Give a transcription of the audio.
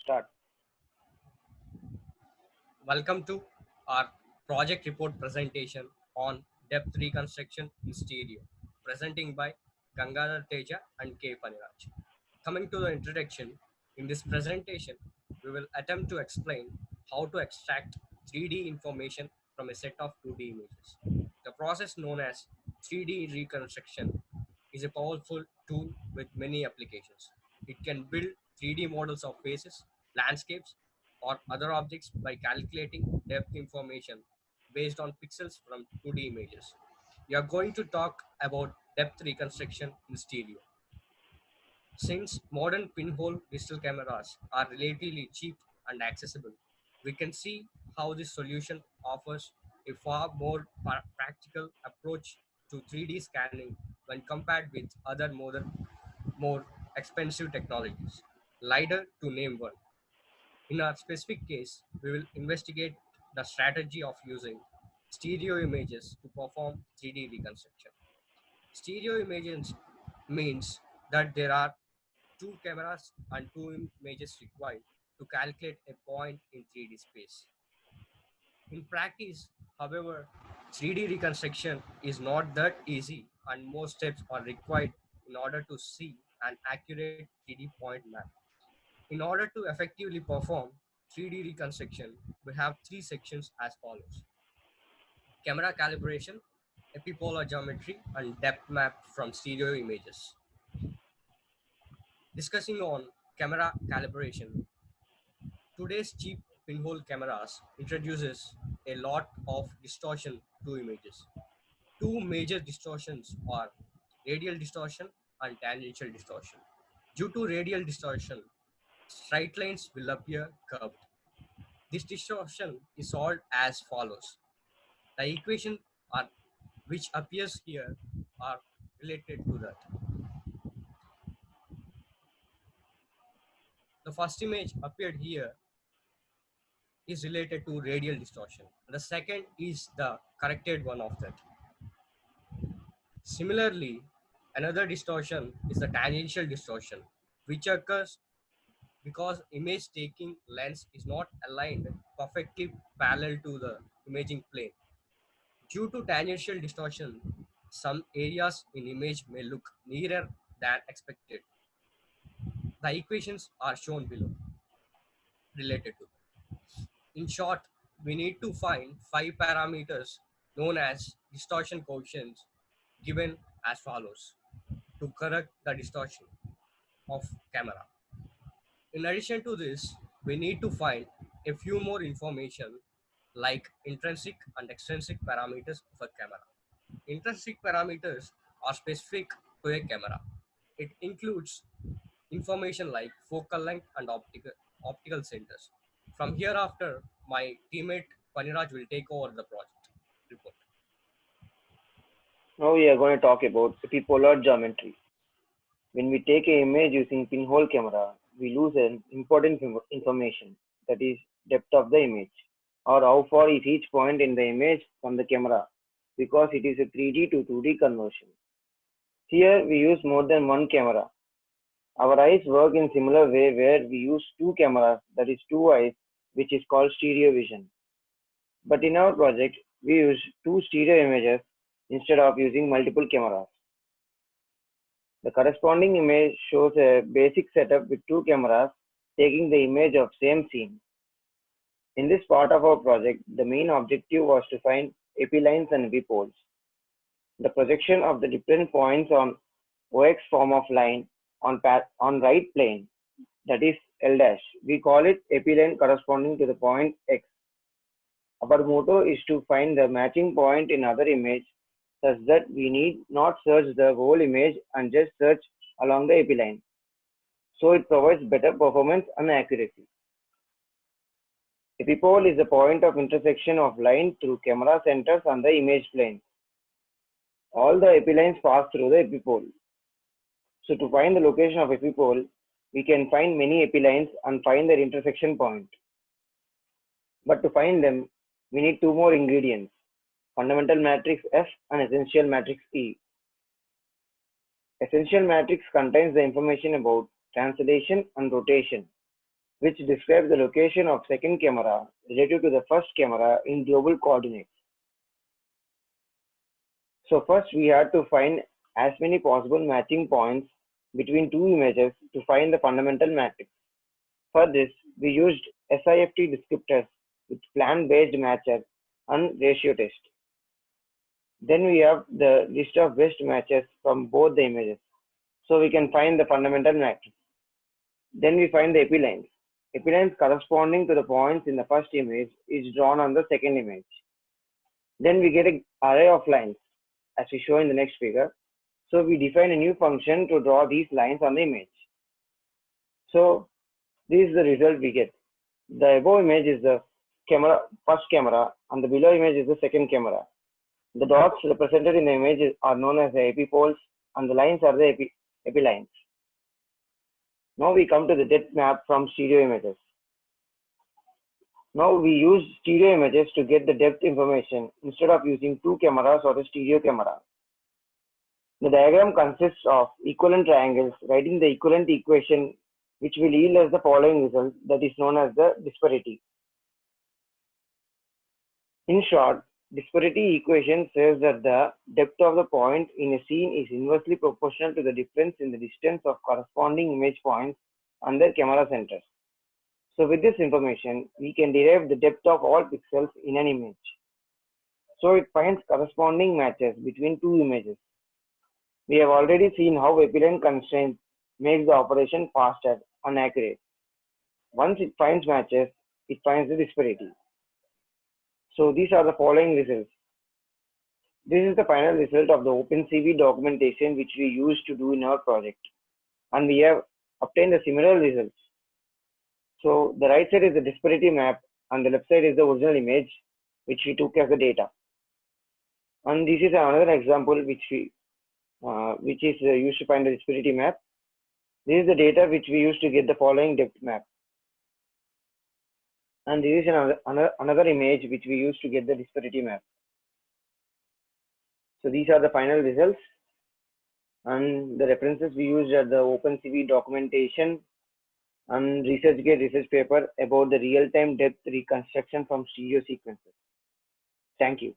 Start. Welcome to our project report presentation on depth reconstruction in stereo, presenting by Gangadhar Teja and K. Paniraj. Coming to the introduction, in this presentation, we will attempt to explain how to extract 3D information from a set of 2D images. The process known as 3D reconstruction is a powerful tool with many applications. It can build 3D models of faces, landscapes, or other objects by calculating depth information based on pixels from 2D images. We are going to talk about depth reconstruction in stereo. Since modern pinhole digital cameras are relatively cheap and accessible, we can see how this solution offers a far more practical approach to 3D scanning when compared with other more expensive technologies. LiDAR to name one. In our specific case, we will investigate the strategy of using stereo images to perform 3D reconstruction. Stereo images means that there are two cameras and two images required to calculate a point in 3D space. In practice, however, 3D reconstruction is not that easy and more steps are required in order to see an accurate 3D point map. In order to effectively perform 3D reconstruction, we have three sections as follows: camera calibration, epipolar geometry, and depth map from stereo images. Discussing on camera calibration, today's cheap pinhole cameras introduces a lot of distortion to images. Two major distortions are radial distortion and tangential distortion. Due to radial distortion, straight lines will appear curved. This distortion is solved as follows. The equation are, which appears here are related to that. The first image appeared here is related to radial distortion. The second is the corrected one of that. Similarly, another distortion is the tangential distortion, which occurs because image taking lens is not aligned perfectly parallel to the imaging plane. Due to tangential distortion, some areas in image may look nearer than expected. The equations are shown below related to. In short, we need to find five parameters known as distortion coefficients given as follows to correct the distortion of camera. In addition to this, we need to find a few more information like intrinsic and extrinsic parameters of a camera. Intrinsic parameters are specific to a camera. It includes information like focal length and optical centers. From hereafter, my teammate Paniraj will take over the project report. Now we are going to talk about epipolar geometry. When we take an image using pinhole camera, we lose an important information, that is depth of the image, or how far is each point in the image from the camera, because it is a 3D to 2D conversion. Here we use more than one camera. Our eyes work in similar way where we use two cameras, that is two eyes, which is called stereo vision. But in our project, we use two stereo images instead of using multiple cameras. The corresponding image shows a basic setup with two cameras taking the image of same scene. In this part of our project, the main objective was to find epilines and epipoles. The projection of the different points on OX form of line on right plane, that is L dash. We call it epiline corresponding to the point X. Our motto is to find the matching point in other image such that we need not search the whole image and just search along the epiline. So it provides better performance and accuracy. Epipole is the point of intersection of line through camera centers on the image plane. All the epilines pass through the epipole. So to find the location of epipole, we can find many epilines and find their intersection point. But to find them, we need two more ingredients: fundamental matrix F and essential matrix E. Essential matrix contains the information about translation and rotation. which describes the location of second camera relative to the first camera in global coordinates. So first we had to find as many possible matching points between two images to find the fundamental matrix. For this, we used SIFT descriptors with plan-based matcher and ratio test. Then we have the list of best matches from both the images, so we can find the fundamental matrix. Then we find the epilines. Epilines corresponding to the points in the first image is drawn on the second image. Then we get an array of lines, as we show in the next figure. So we define a new function to draw these lines on the image. So this is the result we get. The above image is the first camera, and the below image is the second camera. The dots represented in the image are known as the epipoles, and the lines are the epilines. Now we come to the depth map from stereo images. Now we use stereo images to get the depth information instead of using two cameras or a stereo camera. The diagram consists of equivalent triangles writing the equivalent equation, which will yield as the following result, that is known as the disparity. In short, disparity equation says that the depth of the point in a scene is inversely proportional to the difference in the distance of corresponding image points and their camera centers. So with this information, we can derive the depth of all pixels in an image. So it finds corresponding matches between two images. We have already seen how epiline constraint makes the operation faster and accurate. Once it finds matches, it finds the disparity. So these are the following results. This is the final result of the OpenCV documentation which we used to do in our project, and we have obtained the similar results. So the right side is the disparity map and the left side is the original image which we took as the data. And this is another example which is used to find the disparity map. This is the data which we used to get the following depth map. And this is another image which we used to get the disparity map. So these are the final results, and the references we used are the OpenCV documentation and ResearchGate research paper about the real-time depth reconstruction from stereo sequences. Thank you.